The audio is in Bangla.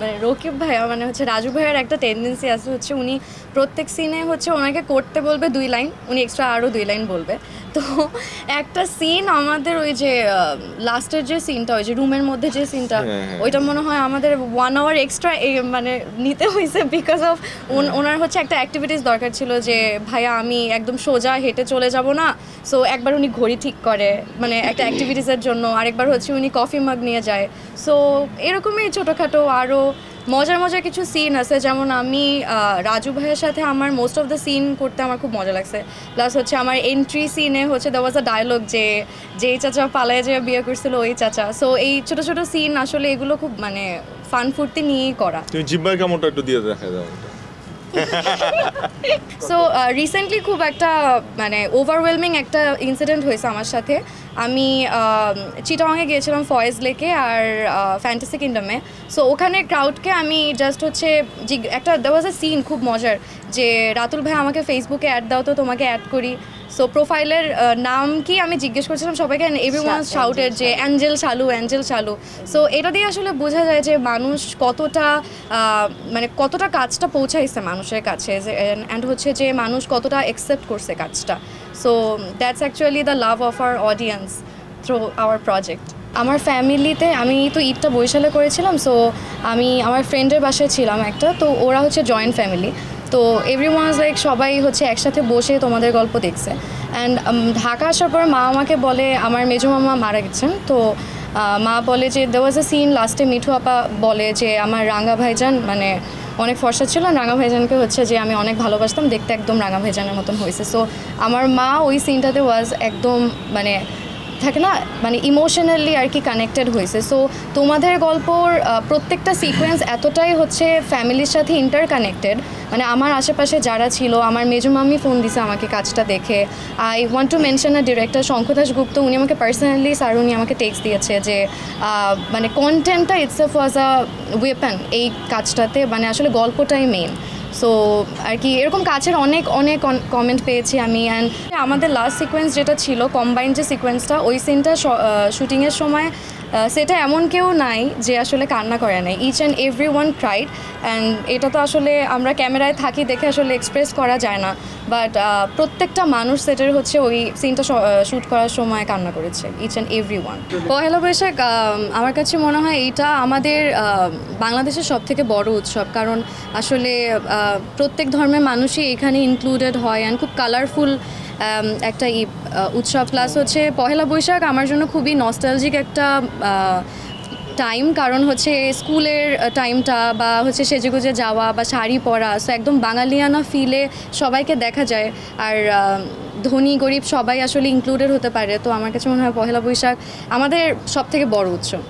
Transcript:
মানে রকিব ভাইয়া মানে হচ্ছে রাজু ভাইয়ার একটা টেন্ডেন্সি আছে হচ্ছে উনি প্রত্যেক সিনে হচ্ছে ওনাকে করতে বলবে 2 লাইন, উনি এক্সট্রা আরও 2 লাইন বলবে। তো একটা সিন আমাদের ওই যে লাস্টের যে সিনটা, ওই যে রুমের মধ্যে যে সিনটা, ওইটা মনে হয় আমাদের 1 আওয়ার এক্সট্রা মানে নিতে হয়েছে বিকজ অফ ওনার হচ্ছে একটা অ্যাক্টিভিটিস দরকার ছিল যে ভাইয়া আমি একদম সোজা হেঁটে চলে যাব না, সো একবার উনি ঘড়ি ঠিক করে মানে একটা অ্যাক্টিভিটিসের জন্য, আরেকবার হচ্ছে উনি কফি মাগ নিয়ে যায়। সো এরকমই ছোটোখাটো আরও মজার মজার কিছু সিন আছে, যেমন আমি রাজু ভাইয়ের সাথে আমার মোস্ট অফ দ্য সিন করতে আমার খুব মজা লাগছে। প্লাস হচ্ছে আমার এন্ট্রি সিনে হচ্ছে দেওয়া ওয়াজ আ ডায়লগ যে যেই চাচা পালায় যে বিয়ে করছিল ওই চাচা। সো এই ছোটো ছোটো সিন আসলে এগুলো খুব মানে ফান ফুর্তি নিয়েই করা। তুমি জিব্বাই কেমনটা একটু দিয়ে দেখা দাও। সো রিসেন্টলি খুব একটা মানে ওভারওয়েলমিং একটা ইনসিডেন্ট হয়েছে আমার সাথে। আমি চিটাগংয়ে গিয়েছিলাম ফয়েজ লেকে আর ফ্যান্টাসি কিংডমে। সো ওখানে ক্রাউডকে আমি জাস্ট হচ্ছে একটা দেওয়া ওয়াজ আ সিন খুব মজার যে রাতুল ভাই আমাকে ফেসবুকে অ্যাড দাও তো তোমাকে অ্যাড করি। সো প্রোফাইলের নাম কি আমি জিজ্ঞেস করছিলাম সবাইকে, এভরিওয়ান শাউটেড যে অ্যাঞ্জেল চালু অ্যাঞ্জেল চালু। সো এটা দিয়ে আসলে বোঝা যায় যে মানুষ কতটা মানে কতটা কাজটা পৌঁছাইছে মানুষের কাছে, অ্যান্ড হচ্ছে যে মানুষ কতটা অ্যাকসেপ্ট করছে কাজটা। So that's actually the love of our audience through hour project. আমার ফ্যামিলিতে আমি তো ঈদটা বরিশালে করেছিলাম। সো আমি আমার ফ্রেন্ডের বাসায় ছিলাম একটা, তো ওরা হচ্ছে জয়েন্ট ফ্যামিলি। তো এভরিওয়ান লাইক সবাই হচ্ছে একসাথে বসে তোমাদের গল্প দেখছে। অ্যান্ড ঢাকা আসার পর মা আমাকে বলে আমার মেজো মামা মারা গেছেন। তো মা বলে যে দেওয়া ওয়াজ এ সিন লাস্টে মিঠু আপা বলে যে আমার রাঙা ভাইজান মানে অনেক ফর্সা ছিল, রাঙা ভাইজানকে হচ্ছে যে আমি অনেক ভালোবাসতাম, দেখতে একদম রাঙা ভাইজানের মতন হয়েছে। সো আমার মা ওই সিনটাতে ওয়াজ একদম মানে থাকে না মানে ইমোশনালি আর কি কানেক্টেড হয়েছে। সো তোমাদের গল্পর প্রত্যেকটা সিকোয়েন্স এতটাই হচ্ছে ফ্যামিলির সাথে ইন্টার কানেক্টেড, মানে আমার আশেপাশে যারা ছিল, আমার মেজো মামি ফোন দিছে আমাকে কাজটা দেখে। I want to mention a director Shankhadas Gupta, উনি আমাকে পার্সোনালি উনি আমাকে টেক্সট দিয়েছে যে মানে কন্টেন্টটা ইটসেলফ ওয়াজ আ ওয়েপন এই কাজটাতে, মানে আসলে গল্পটাই মেইন। সো আর কি এরকম কাছের অনেক অনেক কমেন্ট পেয়েছি আমি। অ্যান্ড আমাদের লাস্ট সিকোয়েন্স যেটা ছিল কম্বাইন যে সিকোয়েন্সটা, ওই সিনটা শুটিংয়ের সময় সেটা এমন কেউ নাই যে আসলে কান্না করে নাই। Each and every one cried. And এটা তো আসলে আমরা ক্যামেরায় থাকি দেখে আসলে এক্সপ্রেস করা যায় না, বাট প্রত্যেকটা মানুষ সেটার হচ্ছে ওই সিনটা শ্যুট করার সময় কান্না করেছে, each and every one. Pohela Boishakh আমার কাছে মনে হয় এইটা আমাদের বাংলাদেশের সবথেকে বড় উৎসব, কারণ আসলে প্রত্যেক ধর্মের মানুষই এখানে ইনক্লুডেড হয় অ্যান্ড খুব কালারফুল একটা উৎসব। প্লাস হচ্ছে পহেলা বৈশাখ আমার জন্য খুবই নস্টালজিক একটা টাইম, কারণ হচ্ছে স্কুলের টাইমটা বা হচ্ছে সেজেগুজে যাওয়া বা শাড়ি পরা, সো একদম বাঙালিয়ানা ফিলে সবাইকে দেখা যায়। আর ধনী গরিব সবাই আসলে ইনক্লুডেড হতে পারে। তো আমার কাছে মনে হয় পহেলা বৈশাখ আমাদের সবথেকে বড় উৎসব।